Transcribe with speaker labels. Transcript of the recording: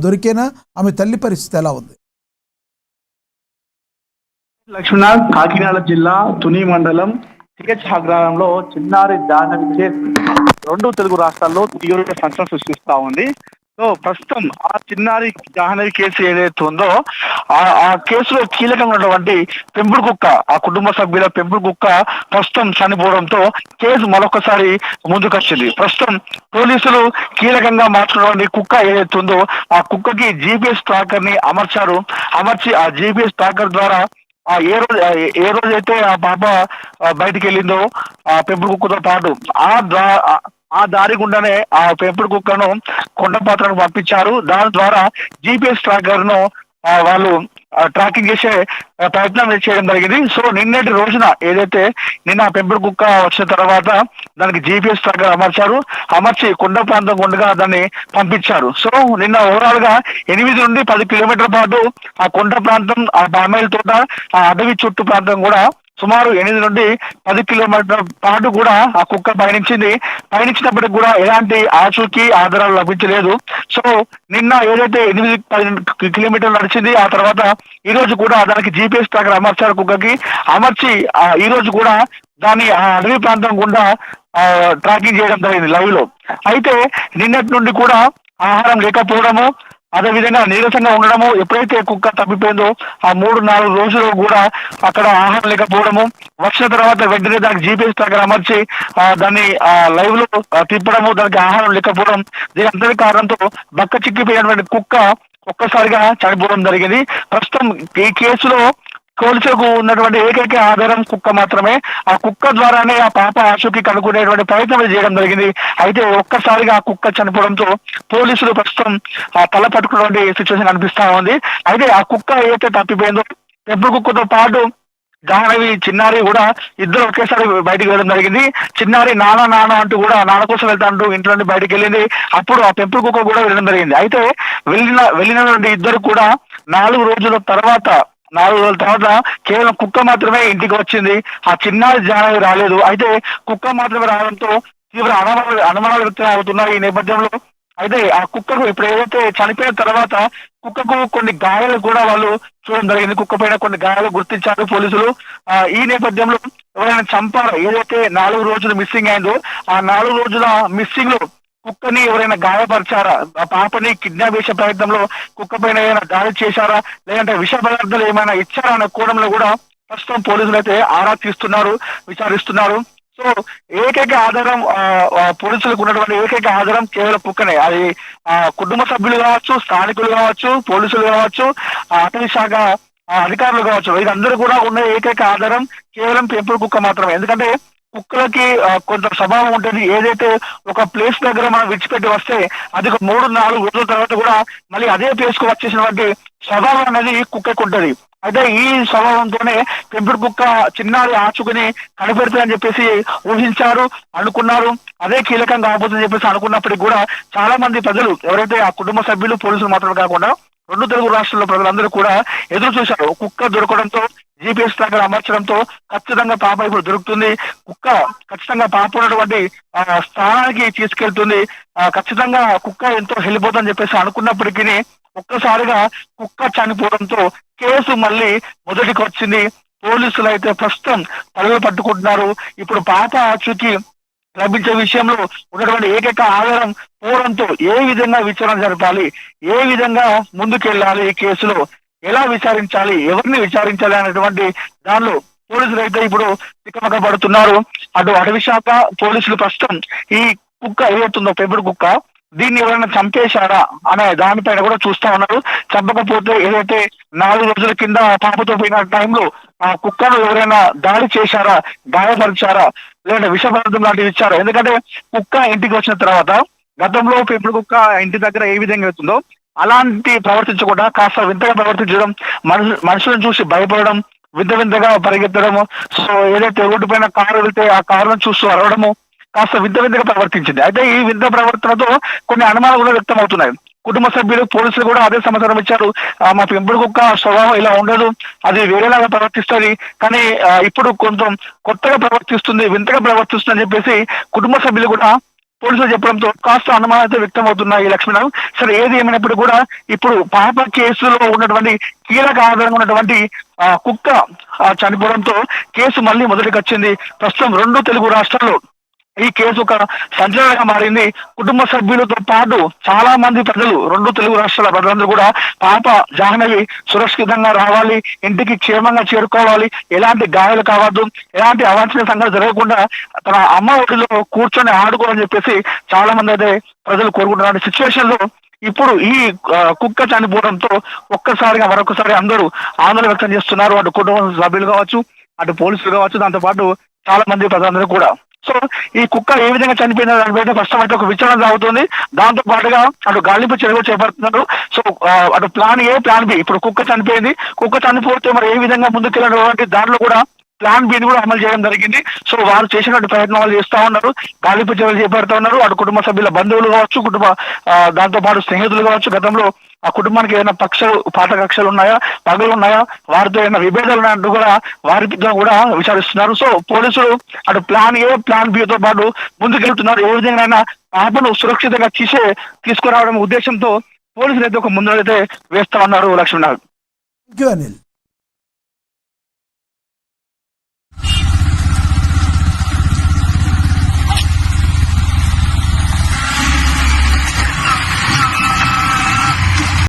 Speaker 1: దొరికేనా? ఆమె తల్లి పరిస్థితి ఎలా ఉంది?
Speaker 2: లక్ష్మీనాథ్ కాకినాడ జిల్లా తుని మండలం గ్రామంలో చిన్నారి జాహ్నవి కేసు రెండు తెలుగు రాష్ట్రాల్లో తీవ్ర సంచలనం సృష్టిస్తా ఉంది. సో ప్రస్తుతం ఆ చిన్నారి జాహ్నవి కేసు ఏదైతే ఉందో ఆ కేసులో కీలకంగా ఉన్నటువంటి పెంపుడు కుక్క, ఆ కుటుంబ సభ్యుల పెంపుడు కుక్క ప్రస్తుతం చనిపోవడంతో కేసు మరొకసారి ముందుకొచ్చింది. ప్రస్తుతం పోలీసులు కీలకంగా మార్చుకున్నటువంటి కుక్క ఏదైతే ఉందో ఆ కుక్కకి GPS ట్రాకర్ ని అమర్చి ఆ GPS ట్రాకర్ ద్వారా ఏ రోజైతే ఆ పాప బయటికి వెళ్ళిందో ఆ పెంపుడు కుక్కతో పాటు ఆ దారి గుండానే ఆ పెంపుడు కుక్కను కొండపాత్రకు పంపించారు. దాని ద్వారా GPS ట్రాకర్ ను వాళ్ళు ట్రాకింగ్ చేసే ప్రయత్నం చేయడం జరిగింది. సో నిన్నటి రోజున ఏదైతే నిన్న పెంపుడు కుక్క వచ్చిన తర్వాత దానికి GPS ట్రాకర్ అమర్చి కొండ ప్రాంతం గుండగా దాన్ని పంపించారు. సో నిన్న ఓవరాల్ గా 8 నుండి 10 కిలోమీటర్ల పాటు ఆ కొండ ప్రాంతం, ఆ బామాయిల తోట, ఆ అడవి చుట్టూ ప్రాంతం కూడా సుమారు 8 నుండి 10 కిలోమీటర్ల పాటు కూడా ఆ కుక్క పయనించినప్పటికి కూడా ఎలాంటి ఆచూకీ ఆధారాలు లభించలేదు. సో నిన్న ఏదైతే 8-10 కిలోమీటర్లు నడిచింది, ఆ తర్వాత ఈ రోజు కూడా దానికి GPS ట్రాకర్ అమర్చారు. కుక్కకి అమర్చి ఈ రోజు కూడా దాన్ని ఆ అడవి ప్రాంతం గుండా ట్రాకింగ్ చేయడం జరిగింది లైవ్ లో. అయితే నిన్నటి నుండి కూడా ఆహారం లేకపోవడము, అదేవిధంగా నీరసంగా ఉండడము, ఎప్పుడైతే కుక్క తప్పిపోయిందో ఆ 3-4 రోజులు కూడా అక్కడ ఆహారం లేకపోవడము, వచ్చిన తర్వాత వెంటనే దానికి GPS ట్రాకర్ అమర్చి దాన్ని లైవ్ లో తిప్పడము, దానికి ఆహారం లేకపోవడం, దీని అందరి కారణంతో బక్క చిక్కిపోయినటువంటి కుక్క ఒక్కసారిగా చనిపోవడం జరిగింది. ప్రస్తుతం ఈ కేసులో పోలీసులకు ఉన్నటువంటి ఏకైక ఆధారం కుక్క మాత్రమే. ఆ కుక్క ద్వారానే ఆ పాప ఆచూకీ కనుక్కునేటువంటి ప్రయత్నం చేయడం జరిగింది. అయితే ఒక్కసారిగా ఆ కుక్క చనిపోవడంతో పోలీసులు ప్రస్తుతం తల పట్టుకున్నటువంటి సిచ్యువేషన్ కనిపిస్తా ఉంది. అయితే ఆ కుక్క ఏదైతే తప్పిపోయిందో పెంపుడు కుక్కతో పాటు జాహ్నవి, చిన్నారి కూడా ఇద్దరు ఒకేసారి బయటికి వెళ్ళడం జరిగింది. చిన్నారి నాన్న అంటూ కూడా నాన్న కోసం వెళ్తా అంటూ ఇంట్లో నుండి బయటికి వెళ్ళింది. అప్పుడు ఆ పెంపుడు కుక్క కూడా వెళ్ళడం జరిగింది. అయితే వెళ్ళినటువంటి ఇద్దరు కూడా 4 రోజుల తర్వాత కేవలం కుక్క మాత్రమే ఇంటికి వచ్చింది. ఆ చిన్నారి జాహ్నవి రాలేదు. అయితే కుక్క మాత్రమే రావడంతో తీవ్ర అనుమానాలు వ్యక్తం అవుతున్నాయి ఈ నేపథ్యంలో. అయితే ఆ కుక్కకు ఇప్పుడు ఏదైతే చనిపోయిన తర్వాత కుక్కకు కొన్ని గాయాలు కూడా వాళ్ళు చూడడం జరిగింది. కుక్క పైన కొన్ని గాయాలు గుర్తించారు పోలీసులు. ఈ నేపథ్యంలో ఎవరైనా చంపారో, ఏదైతే 4 రోజులు మిస్సింగ్ అయిందో ఆ 4 రోజుల మిస్సింగ్ లో కుక్కని ఎవరైనా గాయపరిచారా, ఆ పాపని కిడ్నాప్ చేసే ప్రయత్నంలో కుక్క పైన ఏమైనా దాడి చేశారా, లేదంటే విష పదార్థాలు ఏమైనా ఇచ్చారా అనే కోణంలో కూడా ప్రస్తుతం పోలీసులు అయితే ఆరా తీస్తున్నారు, విచారిస్తున్నారు. సో ఏకైక ఆధారం పోలీసులకు ఉన్నటువంటి ఏకైక ఆధారం కేవలం కుక్కనే. అది కుటుంబ సభ్యులు కావచ్చు, స్థానికులు కావచ్చు, పోలీసులు కావచ్చు, అటవీ శాఖ అధికారులు కావచ్చు, వీరందరూ కూడా ఉన్న ఏకైక ఆధారం కేవలం పెంపుడు కుక్క మాత్రమే. ఎందుకంటే కుక్కలకి కొంత స్వభావం ఉంటుంది. ఏదైతే ఒక ప్లేస్ దగ్గర మనం విడిచిపెట్టి వస్తే అది ఒక 3-4 రోజుల తర్వాత కూడా మళ్ళీ అదే ప్లేస్ కు వచ్చేసినటువంటి స్వభావం అనేది కుక్కకు ఉంటది. అయితే ఈ స్వభావంతోనే పెంపుడు కుక్క చిన్నారి ఆచుకుని కనిపెడుతుందని చెప్పేసి ఊహించారు, అనుకున్నారు. అదే కీలకంగా కాబోతుందని చెప్పేసి అనుకున్నప్పటికీ కూడా చాలా మంది ప్రజలు, ఎవరైతే ఆ కుటుంబ సభ్యులు, పోలీసులు మాత్రమే కాకుండా 2 తెలుగు రాష్ట్రాల్లో ప్రజలందరూ కూడా ఎదురు చూశారు. కుక్క దొరకడంతో, GPS ట్రాకర్ అమర్చడంతో ఖచ్చితంగా పాప ఇప్పుడు దొరుకుతుంది, కుక్క ఖచ్చితంగా పాప ఉన్నటువంటి స్థానానికి తీసుకెళ్తుంది, ఖచ్చితంగా కుక్క ఎంతో వెళ్ళిపోతుందని చెప్పేసి అనుకున్నప్పటికీ ఒక్కసారిగా కుక్క చనిపోవడంతో కేసు మళ్ళీ మొదటికి వచ్చింది. పోలీసులు అయితే ప్రస్తుతం పరుగులు పట్టుకుంటున్నారు. ఇప్పుడు పాప ఆచూకీ లభించే విషయంలో ఉన్నటువంటి ఏకైక ఆధారం పోవడంతో ఏ విధంగా విచారణ జరపాలి, ఏ విధంగా ముందుకెళ్ళాలి, ఈ కేసులో ఎలా విచారించాలి, ఎవరిని విచారించాలి అనేటువంటి దానిలో పోలీసులు అయితే ఇప్పుడు తికమక పడుతున్నారు. అటు అటవీ శాఖ, పోలీసులు ప్రస్తుతం ఈ కుక్క ఏదైతుందో పెంపుడు కుక్క, దీన్ని ఎవరైనా చంపేశారా అనే దానిపైన కూడా చూస్తా ఉన్నారు. చంపకపోతే ఏదైతే 4 రోజుల కింద పాపతో పోయిన టైంలో ఆ కుక్కను ఎవరైనా దాడి చేశారా, గాయపరిచారా, లేదంటే విష పదార్థం లాంటివి ఇచ్చారా. ఎందుకంటే కుక్క ఇంటికి వచ్చిన తర్వాత గతంలో పెంపుడు కుక్క ఇంటి దగ్గర ఏ విధంగా అవుతుందో అలాంటి ప్రవర్తించకుండా కాస్త వింతగా ప్రవర్తించడం, మనుషులను చూసి భయపడడం, వింతగా పరిగెత్తడము, సో ఏదైతే రోడ్డు పైన కారు వెళ్తే ఆ కారును చూస్తూ అరవడము, కాస్త వింతగా ప్రవర్తించింది. అయితే ఈ వింత ప్రవర్తనతో కొన్ని అనుమానాలు కూడా వ్యక్తం అవుతున్నాయి. కుటుంబ సభ్యులు, పోలీసులు కూడా అదే సమాచారం ఇచ్చారు. మా పెంపుడు కుక్క స్వభావం ఇలా ఉండదు, అది వేరేలాగా ప్రవర్తిస్తుంది, కానీ ఇప్పుడు కొంచెం కొత్తగా ప్రవర్తిస్తుంది, వింతగా ప్రవర్తిస్తుంది అని చెప్పేసి కుటుంబ సభ్యులు కూడా పోలీసులు చెప్పడంతో కాస్త అనుమానం అయితే వ్యక్తం అవుతున్నాయి లక్ష్మీనారాయణ. సరే ఏది ఏమైనప్పుడు కూడా ఇప్పుడు పాప కేసులో ఉన్నటువంటి కీలక ఆధారంగా ఉన్నటువంటి కుక్క చనిపోవడంతో కేసు మళ్ళీ మొదటికి వచ్చింది. ప్రస్తుతం 2 తెలుగు రాష్ట్రాల్లో ఈ కేసు ఒక సంచలనంగా మారింది. కుటుంబ సభ్యులతో పాటు చాలా మంది ప్రజలు 2 తెలుగు రాష్ట్రాల ప్రజలందరూ కూడా పాప జాహ్నవి సురక్షితంగా రావాలి, ఇంటికి క్షేమంగా చేరుకోవాలి, ఎలాంటి గాయాలు కావద్దు, ఎలాంటి అవాంఛనీయ సంఘటన జరగకుండా తన అమ్మ ఒడిలో కూర్చొని ఆడుకోవాలని చెప్పేసి చాలా మంది అయితే ప్రజలు కోరుకుంటున్నారు. సిచ్యువేషన్ లో ఇప్పుడు ఈ కుక్క చనిపోవడంతో ఒక్కసారిగా మరొకసారి అందరూ ఆందోళన వ్యక్తం చేస్తున్నారు. అటు కుటుంబ సభ్యులు కావచ్చు, అటు పోలీసులు కావచ్చు, దాంతో పాటు చాలా మంది ప్రజలందరూ కూడా. సో ఈ కుక్క ఏ విధంగా చనిపోయిందో దాని మీద ఫస్ట్ అయితే ఒక విచారణ సాగుతుంది. దాంతో పాటుగా అటు గాలింపు చర్యలు చేపడుతున్నారు. సో అటు ప్లాన్ ఏ, ప్లాన్ బి. ఇప్పుడు కుక్క చనిపోయింది, కుక్క చనిపోతే మరి ఏ విధంగా ముందుకెళ్ళినటువంటి దాంట్లో కూడా ప్లాన్ బిని కూడా అమలు చేయడం జరిగింది. సో వారు చేసినటువంటి ప్రయత్నం వాళ్ళు చేస్తా ఉన్నారు, గాలింపు చర్యలు చేపడుతూ ఉన్నారు. అటు కుటుంబ సభ్యుల బంధువులు కావచ్చు, దాంతో పాటు స్నేహితులు కావచ్చు, గతంలో ఆ కుటుంబానికి ఏదైనా పాత కక్షలు ఉన్నాయా, పగలు ఉన్నాయా, వారితో ఏదైనా విభేదాలు ఉన్నాయంటూ కూడా వారితో కూడా విచారిస్తున్నారు. సో పోలీసులు అటు ప్లాన్ ఏ, ప్లాన్ బితో పాటు ముందుకెళ్తున్నారు. ఏ విధంగా పాపను సురక్షితంగా తీసుకురావడం ఉద్దేశంతో పోలీసులు అయితే ఒక ముందరైతే వేస్తా ఉన్నారు లక్ష్మీనారాయణ.
Speaker 1: Thank you Anil.